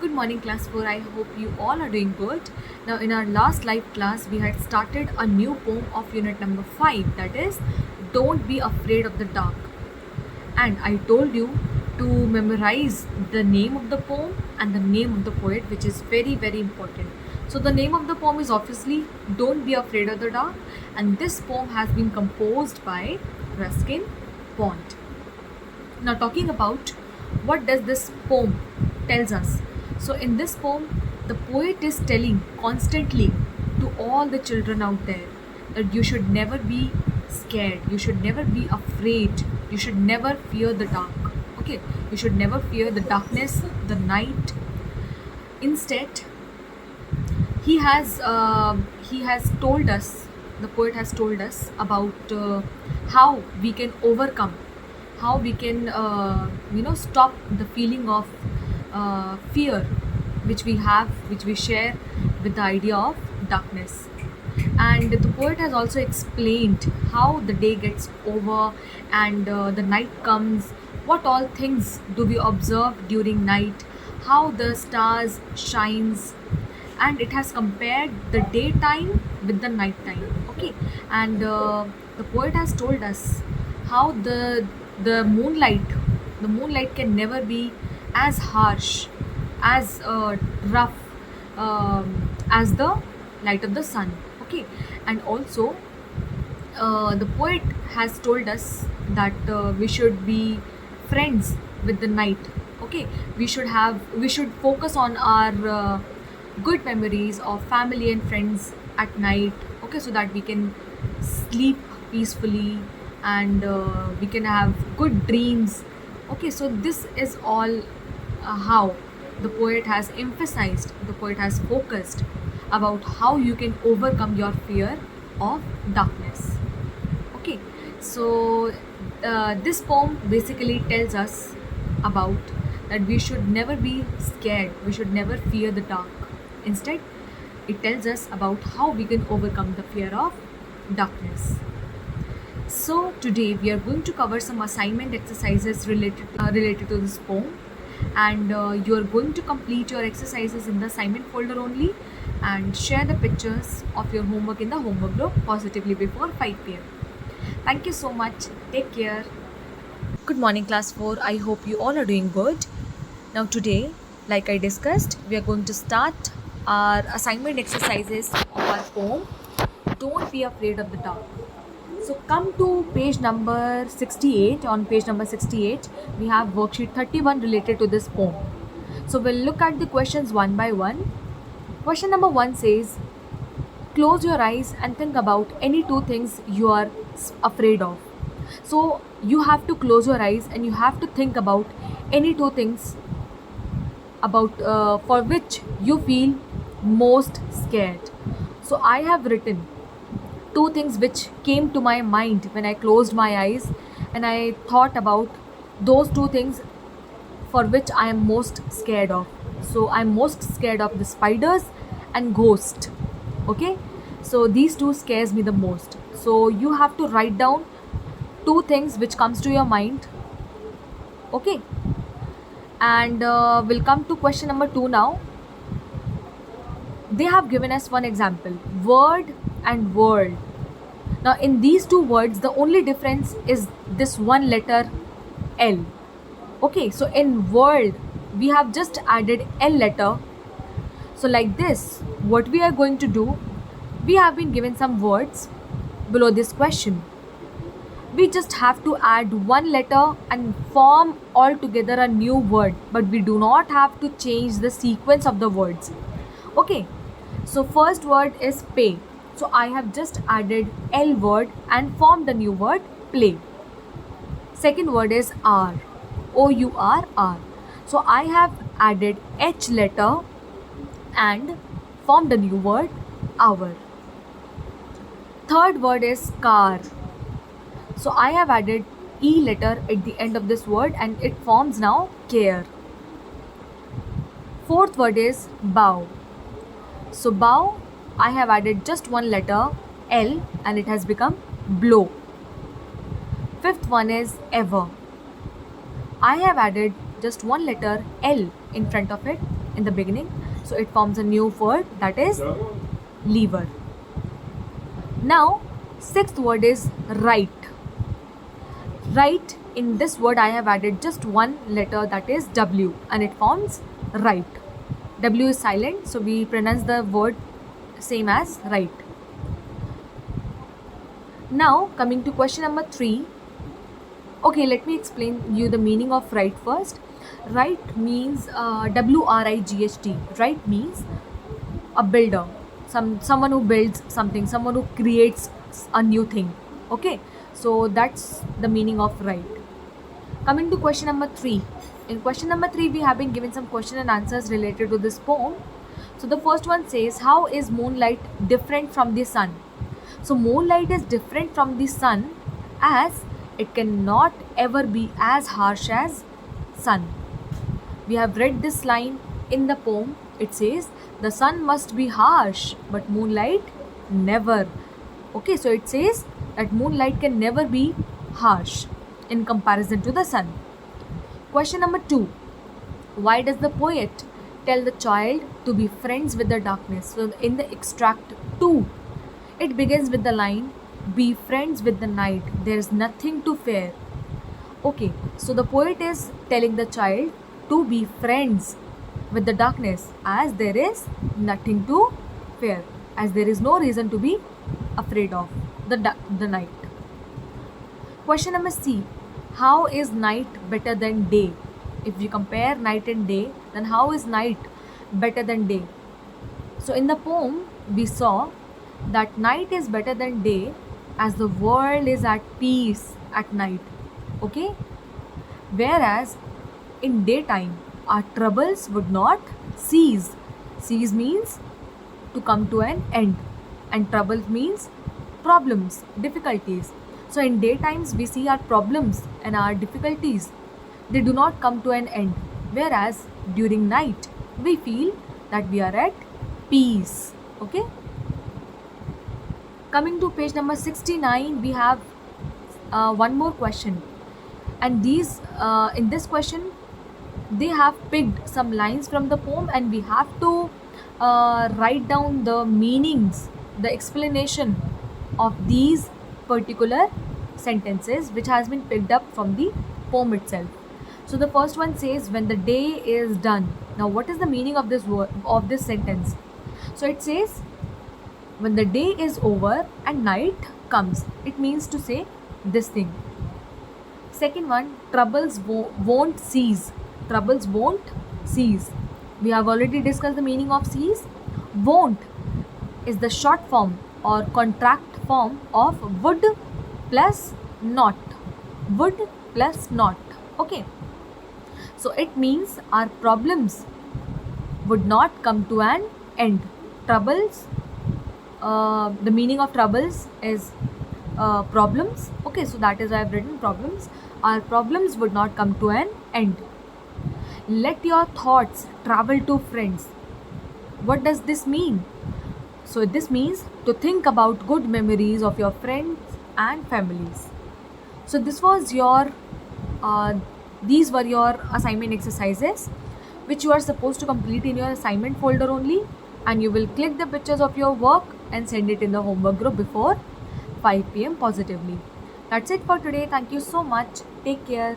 Good morning, class 4. I hope you all are doing good. Now, in our last live class, we had started a new poem of unit number 5, that is, Don't Be Afraid of the Dark. And I told you to memorize the name of the poem and the name of the poet, which is very, very important. So, the name of the poem is obviously Don't Be Afraid of the Dark, and this poem has been composed by Ruskin Bond. Now, talking about what does this poem tells us. So in this poem, the poet is telling constantly to all the children out there that you should never be scared, you should never be afraid, you should never fear the dark. Okay, you should never fear the darkness, the night. Instead, he has told us, the poet has told us about how we can overcome, how we can stop the feeling of fear which we have, which we share with the idea of darkness. And the poet has also explained how the day gets over and the night comes, what all things do we observe during night, how the stars shines, and it has compared the daytime with the nighttime. Okay, and the poet has told us how the moonlight can never be as harsh, as rough as the light of the sun. Okay, and also the poet has told us that we should be friends with the night. Okay, we should focus on our good memories of family and friends at night. Okay, so that we can sleep peacefully and we can have good dreams. Okay, so this is all how the poet has emphasized, the poet has focused about how you can overcome your fear of darkness. Okay, so this poem basically tells us about that we should never be scared, we should never fear the dark. Instead, it tells us about how we can overcome the fear of darkness. So today we are going to cover some assignment exercises related to this poem, and you are going to complete your exercises in the assignment folder only and share the pictures of your homework in the homework group positively before 5 p.m. Thank you so much. Take care. Good morning, class 4. I hope you all are doing good. Now today, like I discussed, we are going to start our assignment exercises of our poem Don't Be Afraid of the Dark. So come to page number 68. On page number 68, we have worksheet 31 related to this poem. So we'll look at the questions one by one. Question number 1 says, close your eyes and think about any two things you are afraid of. So you have to close your eyes and you have to think about any two things about for which you feel most scared. So I have written two things which came to my mind when I closed my eyes and I thought about those two things for which I am most scared of. So I'm most scared of the spiders and ghost. Okay, so these two scares me the most. So you have to write down two things which comes to your mind. Okay, and we'll come to question number 2 now. They have given us one example, word and world. Now in these two words, the only difference is this one letter L. Okay, so in world, we have just added L letter. So like this, what we are going to do, we have been given some words below this question. We just have to add one letter and form altogether a new word, but we do not have to change the sequence of the words. Okay, so first word is pay. So I have just added L word and formed the new word play. Second word is R. O-U-R-R. So I have added H letter and formed the new word hour. Third word is car. So I have added E letter at the end of this word and it forms now care. Fourth word is bow. So bow, I have added just one letter L and it has become blow. Fifth one is ever. I have added just one letter L in front of it in the beginning. So it forms a new word, that is lever. Now, sixth word is right. Right, in this word I have added just one letter, that is W, and it forms right. W is silent, so we pronounce the word same as right. Now, coming to question number 3. Okay, let me explain you the meaning of right first. Right means WRIGHT. Right means a builder, someone who builds something, someone who creates a new thing. Okay, so that's the meaning of right. Coming to question number 3. In question number 3, we have been given some question and answers related to this poem. So the first one says, how is moonlight different from the sun? So moonlight is different from the sun as it cannot ever be as harsh as sun. We have read this line in the poem. It says, the sun must be harsh, but moonlight never. Okay, so it says that moonlight can never be harsh in comparison to the sun. Question number 2. Why does the poet tell the child to be friends with the darkness? So in the extract 2, it begins with the line, be friends with the night, there is nothing to fear. Okay, so the poet is telling the child to be friends with the darkness as there is nothing to fear, as there is no reason to be afraid of the night. Question number C. How is night better than day? If you compare night and day, then how is night better than day? So in the poem, we saw that night is better than day as the world is at peace at night. Okay? Whereas in daytime, our troubles would not cease. Cease means to come to an end, and trouble means problems, difficulties. So in daytimes, we see our problems and our difficulties. They do not come to an end. Whereas during night, we feel that we are at peace. Okay? Coming to page number 69, we have one more question. And these, in this question, they have picked some lines from the poem, and we have to write down the meanings, the explanation of these particular sentences which has been picked up from the poem itself. So the first one says, when the day is done. Now what is the meaning of this word, of this sentence? So it says, when the day is over and night comes. It means to say this thing. Second one, troubles won't cease. Troubles won't cease. We have already discussed the meaning of cease. Won't is the short form or contract form of would plus not. Would plus not. Okay. So it means our problems would not come to an end. Troubles, the meaning of troubles is problems. Okay, so that is why I have written problems. Our problems would not come to an end. Let your thoughts travel to friends. What does this mean? So this means to think about good memories of your friends and families. So this was your these were your assignment exercises which you are supposed to complete in your assignment folder only, and you will click the pictures of your work and send it in the homework group before 5 p.m. positively. That's it for today. Thank you so much. Take care.